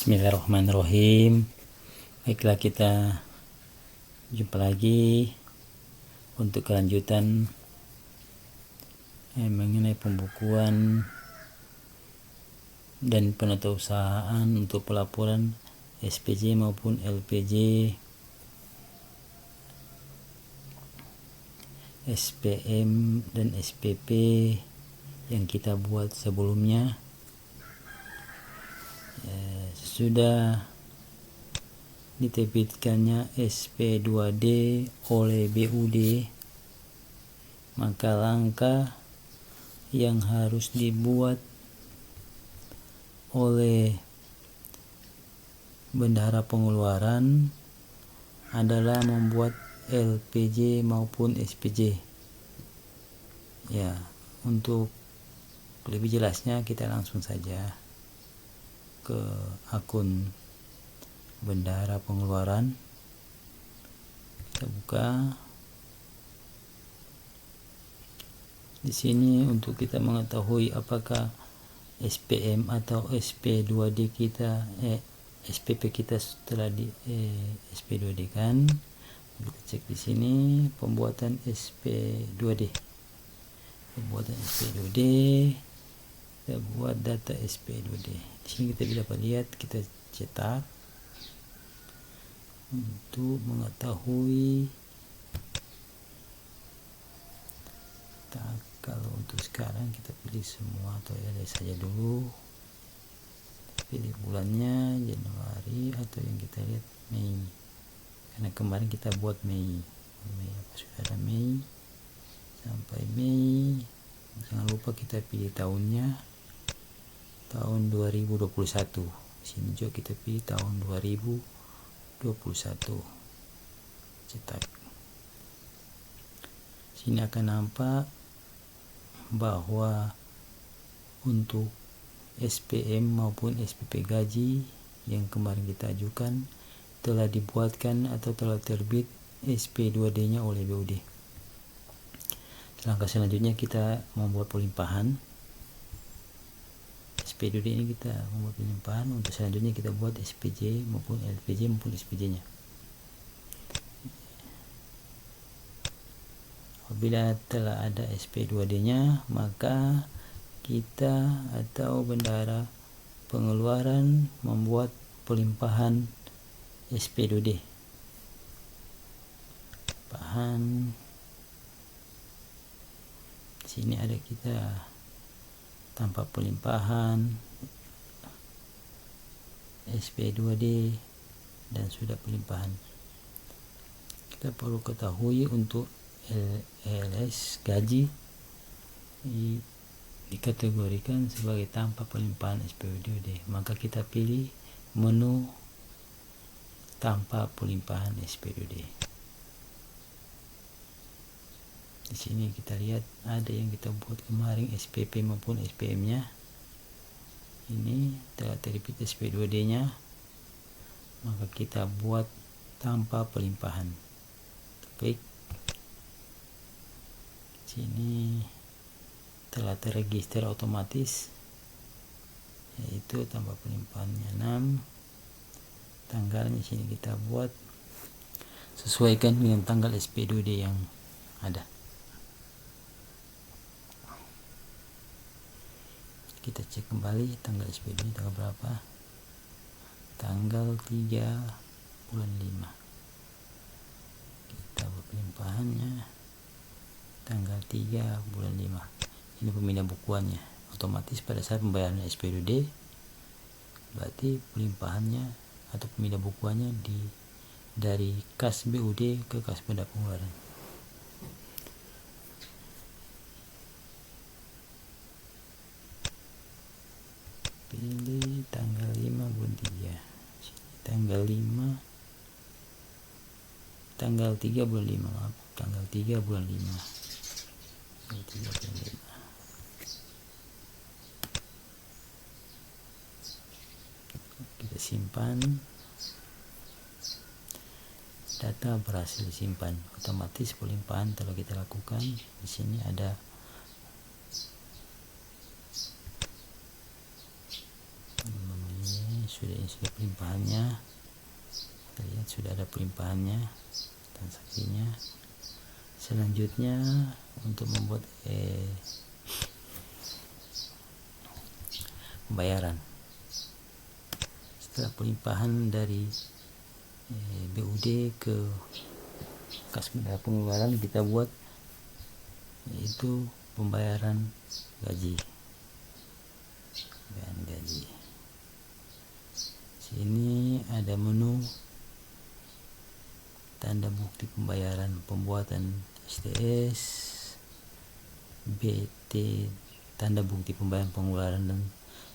Bismillahirrahmanirrahim. Baiklah, kita jumpa lagi untuk kelanjutan mengenai pembukuan dan penetausahaan untuk pelaporan SPJ maupun LPJ, SPM dan SPP yang kita buat sebelumnya. Sudah diterbitkannya SP2D oleh BUD, maka langkah yang harus dibuat oleh Bendahara Pengeluaran adalah membuat LPJ maupun SPJ. Ya, untuk lebih jelasnya kita langsung saja ke akun Bendahara Pengeluaran. Kita buka. Di sini untuk kita mengetahui apakah SPM atau SP2D kita SPP kita setelah di SP2D kan. Kita cek di sini pembuatan SP2D. Pembuatan SP2D. Kita buat data SP2D. Di sini kita dapat lihat, kita cetak untuk mengetahui. Kalau untuk sekarang kita pilih semua atau ada saja dulu. Pilih bulannya Januari atau yang kita lihat Mei. Karena kemarin kita buat Mei. Apa sudah ada Mei sampai Mei. Jangan lupa kita pilih tahunnya. Tahun 2021. Sini juga kita pilih tahun 2021. Cetak. Sini akan nampak bahwa untuk SPM maupun SPP gaji yang kemarin kita ajukan telah dibuatkan atau telah terbit SP2D-nya oleh BUD. Langkah selanjutnya kita membuat pelimpahan. SP2D ini kita membuat pelimpahan. Untuk selanjutnya kita buat SPJ maupun LPJ maupun SPJ-nya. Apabila telah ada SP2D-nya, maka kita atau Bendahara Pengeluaran membuat pelimpahan SP2D. Pelimpahan. Sini ada kita tanpa pelimpahan SP2D dan sudah pelimpahan. Kita perlu ketahui untuk LS gaji dikategorikan sebagai tanpa pelimpahan SP2D, maka kita pilih menu tanpa pelimpahan SP2D. Di sini kita lihat ada yang kita buat kemarin SPP maupun SPM-nya. Ini telah terbit SP2D-nya, maka kita buat tanpa pelimpahan. Klik. Sini telah terregister otomatis, yaitu tanpa pelimpahannya 6. Tanggalnya sini kita buat sesuaikan dengan tanggal SP2D yang ada. Kita cek kembali tanggal SPD tanggal berapa. Tanggal 3 bulan 5. Kita buat pelimpahannya tanggal 3 bulan 5. Ini pemindahan bukuannya. Otomatis pada saat pembayaran SPD, berarti pelimpahannya atau pemindahan bukuannya dari kas BUD ke kas Bendahara Pengeluaran. Pilih tanggal 5 bulan 3. Tanggal 5 tanggal 3 bulan 5, maaf. Tanggal 3 bulan 5. Tanggal 3 bulan 5. Kita simpan. Data berhasil disimpan. Otomatis pelimpahan telah kita lakukan. Di sini ada sudah pelimpahannya. Kita lihat sudah ada pelimpahannya, transaksinya. Selanjutnya untuk membuat pembayaran. Setelah pelimpahan dari BUD ke kas benda pengeluaran, kita buat yaitu pembayaran gaji. Sini ada menu tanda bukti pembayaran, pembuatan STS, BT tanda bukti pembayaran pengeluaran, dan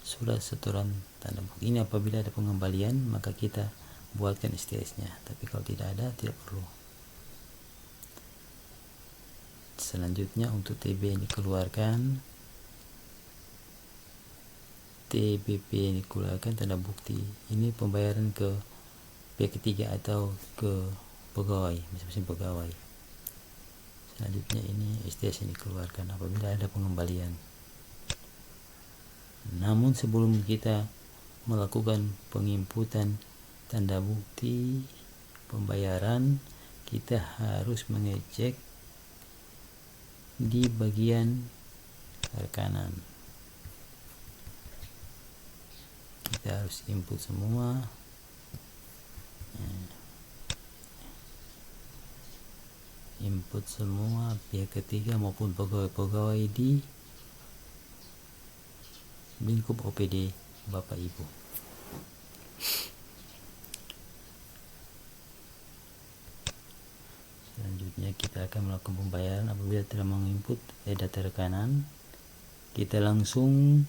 surat setoran tanda bukti. Ini apabila ada pengembalian maka kita buatkan STS-nya, tapi kalau tidak ada tidak perlu. Selanjutnya untuk TB yang dikeluarkan, TBP yang dikeluarkan, tanda bukti ini pembayaran ke pihak ketiga atau ke pegawai, masing-masing pegawai. Selanjutnya ini STS yang dikeluarkan apabila ada pengembalian. Namun sebelum kita melakukan penginputan tanda bukti pembayaran, kita harus mengecek di bagian rekanan. Kita harus input semua. Input semua pihak ketiga maupun pegawai-pegawai di lingkup OPD Bapak Ibu. Selanjutnya kita akan melakukan pembayaran. Apabila telah menginput data rekanan, kita langsung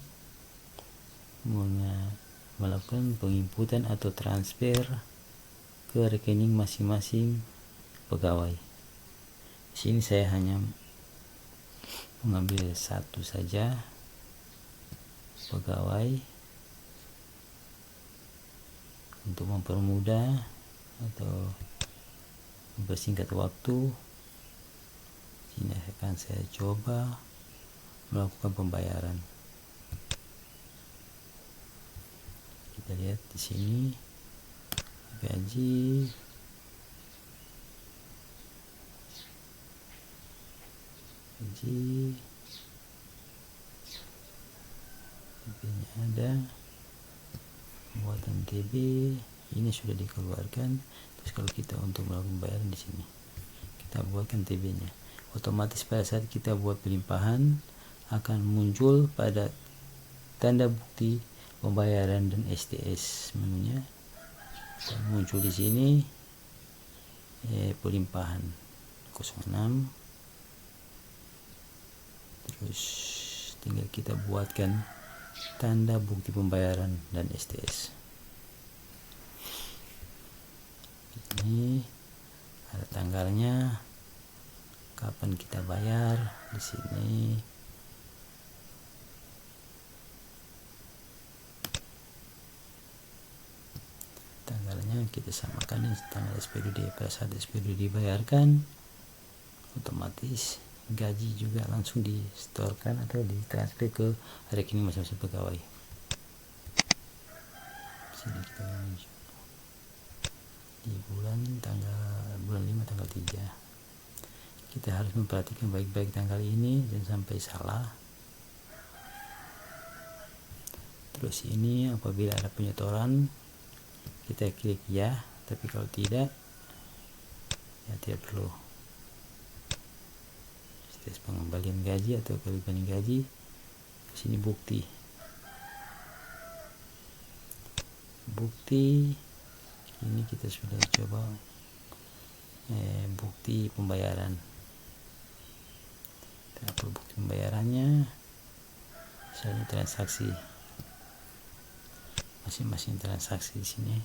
melakukan penginputan atau transfer ke rekening masing-masing pegawai. Di sini saya hanya mengambil satu saja pegawai untuk mempermudah atau mempersingkat waktu. Ini akan saya coba melakukan pembayaran. Kita lihat di sini gaji, TB-nya ada, buatan TB ini sudah dikeluarkan. Terus kalau kita untuk melakukan pembayaran di sini, kita buatkan TB-nya. Otomatis pada saat kita buat pelimpahan akan muncul pada tanda bukti pembayaran dan STS menunya muncul di sini. Pelimpahan 06, terus tinggal kita buatkan tanda bukti pembayaran dan STS. Ini ada tanggalnya, kapan kita bayar di sini. Tanggalnya kita samakan dengan tanggal SPDD. Pada saat SPDD dibayarkan, otomatis gaji juga langsung disetorkan atau ditransfer ke rekening masing-masing pegawai. Sini kita di bulan 5 tanggal 3. Kita harus memperhatikan baik-baik tanggal ini jangan sampai salah. Terus ini apabila ada penyetoran kita klik ya, tapi kalau tidak ya tidak perlu. Tes pengembalian gaji atau kelebihan gaji, di sini bukti ini kita sudah coba bukti pembayaran. Kita perlu bukti pembayarannya, misalnya transaksi, masing-masing transaksi di sini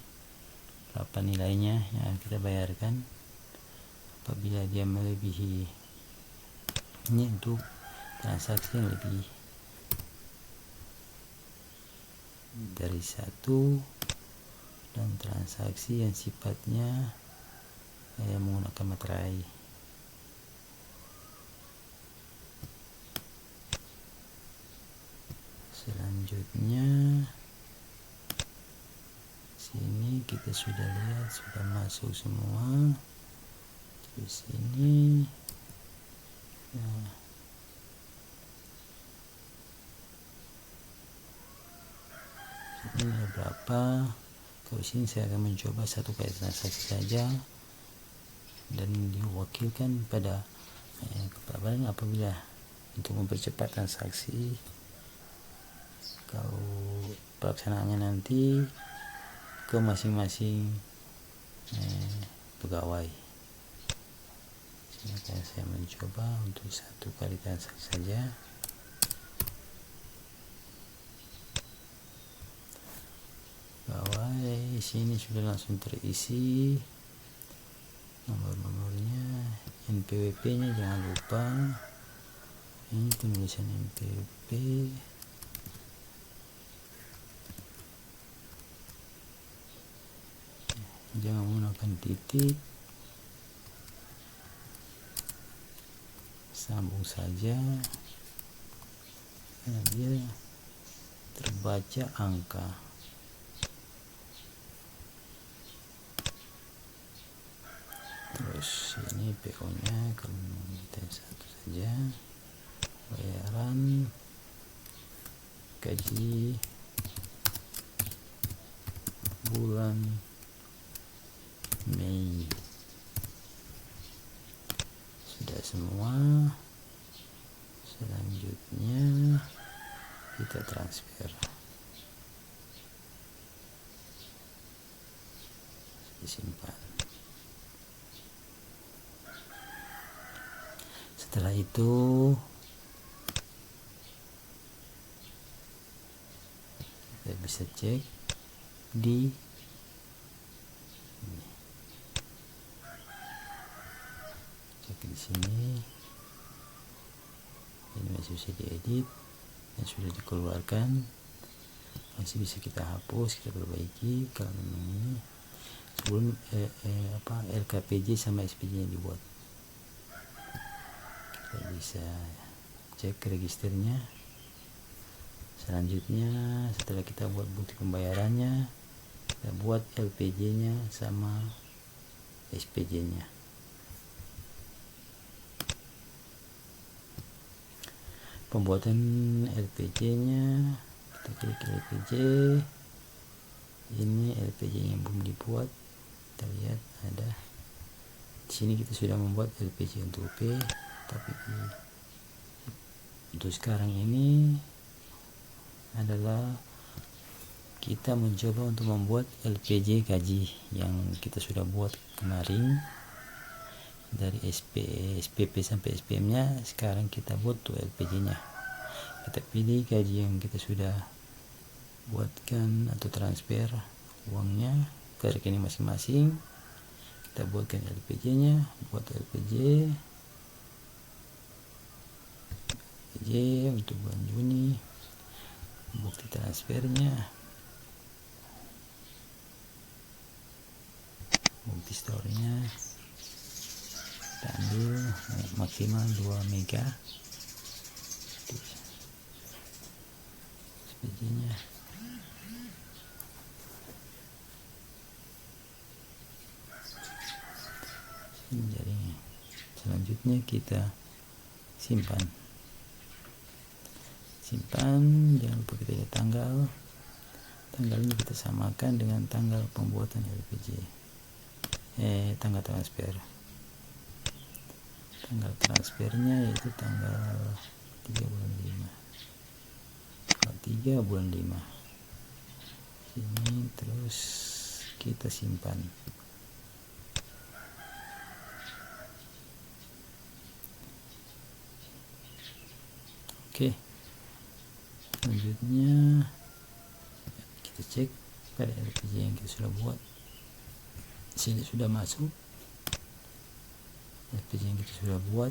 berapa nilainya yang kita bayarkan. Apabila dia melebihi, ini untuk transaksi yang lebih dari 1 dan transaksi yang sifatnya menggunakan materai. Selanjutnya ini kita sudah lihat sudah masuk semua di sini. Nah, ini ada berapa? Kalau sini saya akan mencoba satu kali transaksi saja dan diwakilkan pada kepala badan apabila untuk mempercepat transaksi. Kalau pelaksanaannya nanti ke masing-masing pegawai. Sini akan saya mencoba untuk satu kali transaksi saja. Pegawai sini sudah langsung terisi nomor-nomornya, NPWP-nya jangan lupa. Ini penulisan NPWP. Jangan menggunakan titik, sambung saja karena dia terbaca angka. Terus ini PO nya kalau kita satu saja, bayaran gaji bulan Mei. Sudah semua. Selanjutnya kita transfer. Disimpan. Setelah itu kita bisa cek di sini. Ini masih bisa diedit dan sudah dikeluarkan, masih bisa kita hapus, kita perbaiki kalau memang ini sebelum LKPJ sama SPJ nya dibuat. Kita bisa cek registernya. Selanjutnya setelah kita buat bukti pembayarannya, kita buat LPJ nya sama SPJ nya. Pembuatan LPJ nya, kita klik LPJ. Ini LPJ yang belum dibuat, kita lihat ada di sini. Kita sudah membuat LPJ untuk P, tapi untuk sekarang ini adalah kita mencoba untuk membuat LPJ gaji yang kita sudah buat kemarin dari SPP sampai SPM nya. Sekarang kita buat tuh LPJ nya. Kita pilih gaji yang kita sudah buatkan atau transfer uangnya ke rekening masing-masing. Kita buatkan LPJ nya, buat LPJ untuk bulan Juni, bukti transfernya, bukti store-nya kita ambil maksimal 2 mega. SPJ nya jaringnya. Selanjutnya kita simpan. Jangan lupa kita lihat tanggalnya kita samakan dengan tanggal pembuatan LPJ, tanggal transfer. Tanggal transfernya yaitu tanggal 3 bulan 5, 3 bulan 5 ini. Terus kita simpan. Oke, selanjutnya kita cek pada LPJ yang kita sudah buat. Sini sudah masuk LPJ yang kita sudah buat.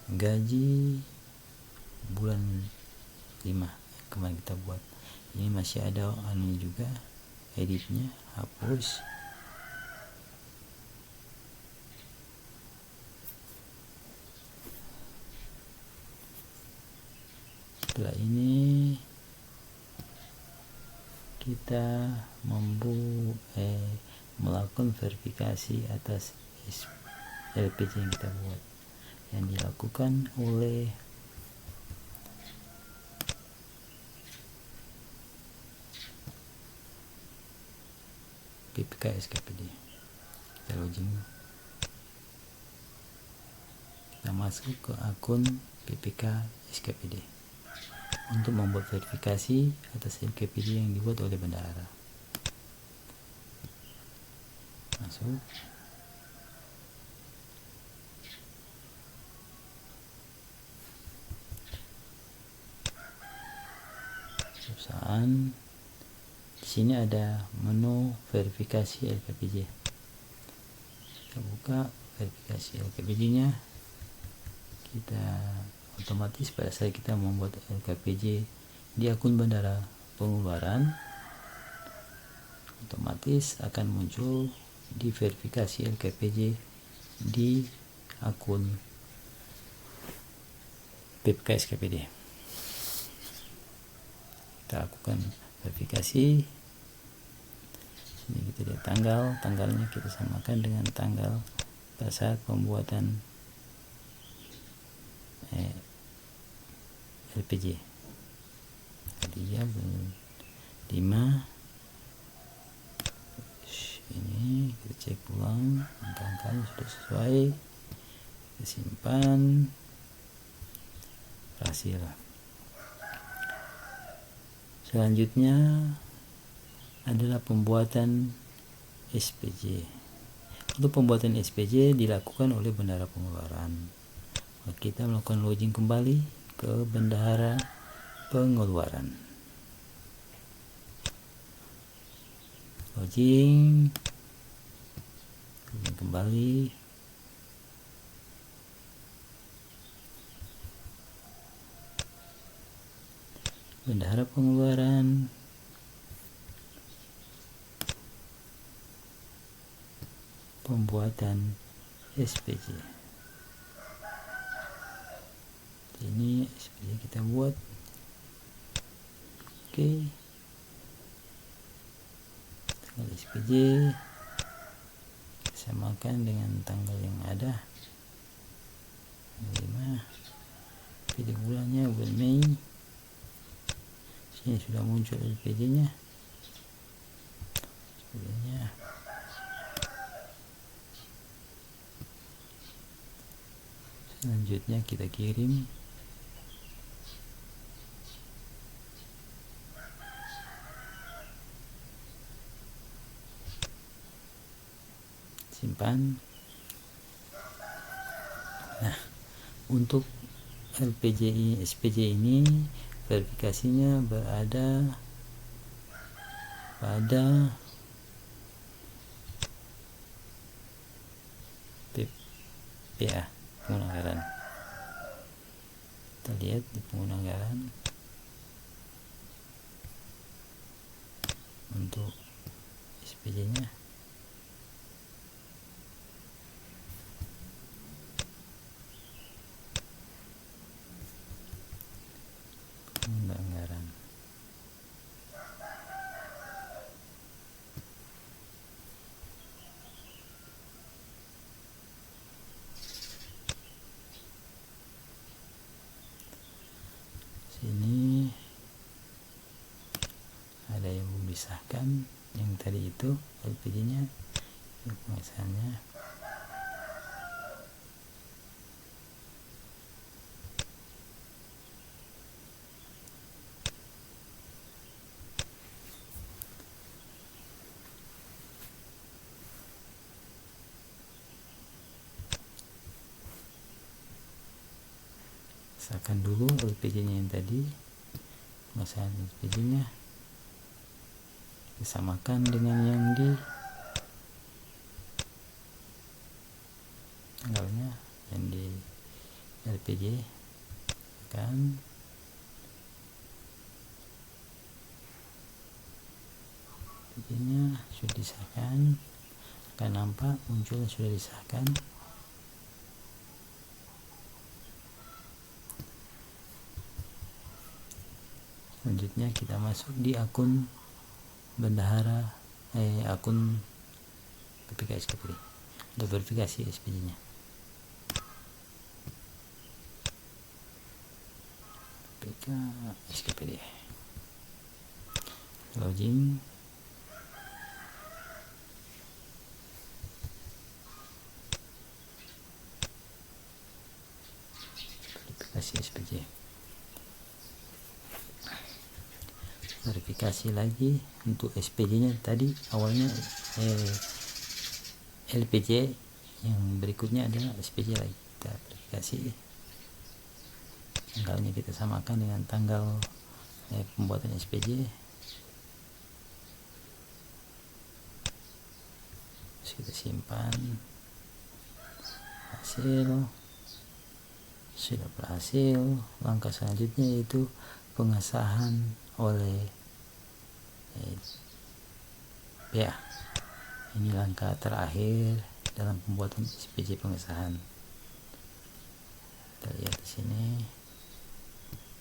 Gaji bulan 5 yang kemarin kita buat. Ini masih ada anu juga, editnya, hapus. Setelah ini kita melakukan verifikasi atas LPG yang kita buat, yang dilakukan oleh PPK SKPD. Kita login, kita masuk ke akun PPK SKPD untuk membuat verifikasi atas LKPD yang dibuat oleh bendahara. Masuk, perusahaan. Di sini ada menu verifikasi LKPD. Kita buka verifikasi LKPD-nya. Kita otomatis pada saat kita membuat LKPD di akun bendahara pengeluaran, otomatis akan muncul di verifikasi LKPD di akun PPK SKPD. Kita lakukan verifikasi. Ini kita lihat tanggalnya kita samakan dengan tanggal pada saat pembuatan LPG. Tadi ya 5. Ini kita cek ulang, angka-angkanya sudah sesuai, kita simpan, berhasil. Selanjutnya adalah pembuatan SPJ. Untuk pembuatan SPJ dilakukan oleh bendahara pengeluaran. Kita melakukan login kembali ke bendahara pengeluaran. Login kembali. Bendahara pengeluaran. Pembuatan SPJ. Ini SPJ kita buat. Oke. Tanggal SPJ samakan dengan tanggal yang ada. 5. Pilih bulannya, bulan Mei. Sini sudah muncul LPG-nya. Selanjutnya kita kirim. Simpan. Nah, untuk SPJ ini verifikasinya berada pada PPA, pengguna anggaran. Kita lihat di pengguna anggaran untuk SPJ-nya. Pengguna anggaran. Sini ada yang belum disahkan, yang tadi itu LPG-nya, pengisiannya. Sahkan dulu LPG-nya yang tadi, pengisian LPG-nya disamakan dengan yang di tanggalnya, yang di LPG kan. LPG-nya sudah disahkan, akan nampak muncul sudah disahkan. Selanjutnya kita masuk di akun bendahara akun PPK SKPD untuk verifikasi SPJ-nya. PPK SKPD login. Verifikasi SPJ. Verifikasi lagi untuk SPJ-nya tadi awalnya LPJ, yang berikutnya adalah SPJ lagi. Kita verifikasi tanggalnya, kita samakan dengan tanggal pembuatan SPJ. Terus kita simpan hasil. Sudah berhasil. Langkah selanjutnya yaitu pengesahan oleh PA. Ini langkah terakhir dalam pembuatan SPJ pengesahan. Kita lihat di sini.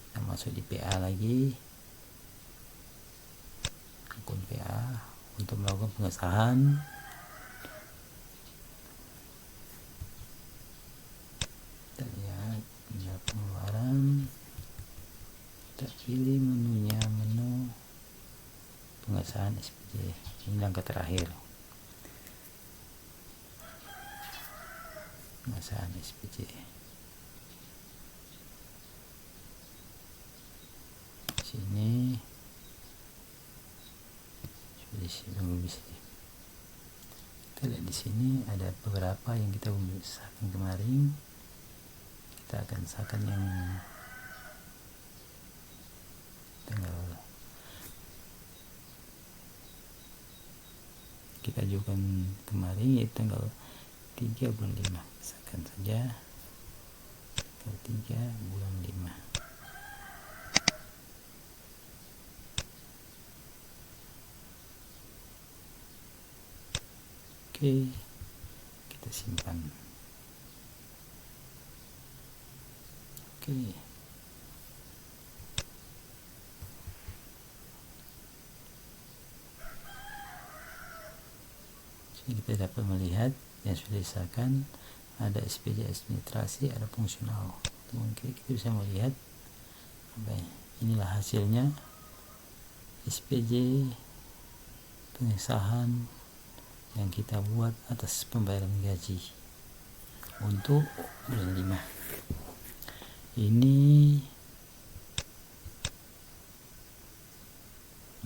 Kita masuk di PA lagi, akun PA untuk melakukan pengesahan. Kita lihat tinggal pengeluaran. Kita pilih menunya, menu pengesahan SPJ. Ini langkah terakhir, pengesahan SPJ. Sini belum bisa. Kita lihat di sini ada beberapa yang kita belum sahkan kemarin. Kita akan sahkan yang tanggal kita ajukan kemarin, yaitu tanggal 3 bulan 5. Sahkan saja tanggal 3 bulan 5. Oke, kita simpan. Oke. Jadi kita dapat melihat yang sudah disahkan, ada SPJ administrasi, ada fungsional. Mungkin kita bisa melihat inilah hasilnya SPJ pengesahan yang kita buat atas pembayaran gaji untuk bulan 5. Ini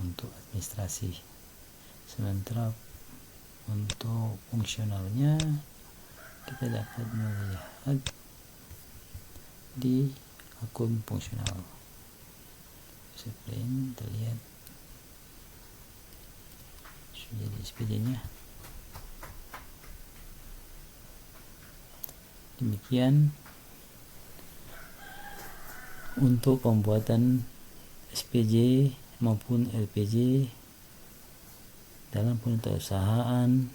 untuk administrasi. Sementara untuk fungsionalnya kita dapat melihat di akun fungsional. Print terlihat sudah di SPJ-nya. Demikian untuk pembuatan SPJ maupun LPJ dalam pengusahaan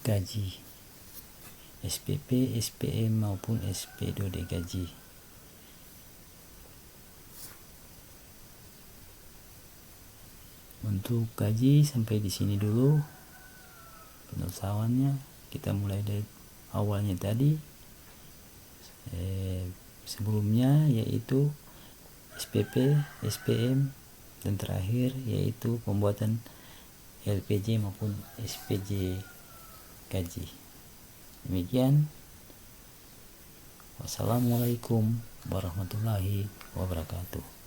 gaji, SPP, SPM maupun SP2D gaji. Untuk gaji sampai di sini dulu penulisannya. Kita mulai dari awalnya tadi sebelumnya, yaitu SPP, SPM, dan terakhir yaitu pembuatan LPJ maupun SPJ gaji. Demikian. Wassalamualaikum warahmatullahi wabarakatuh.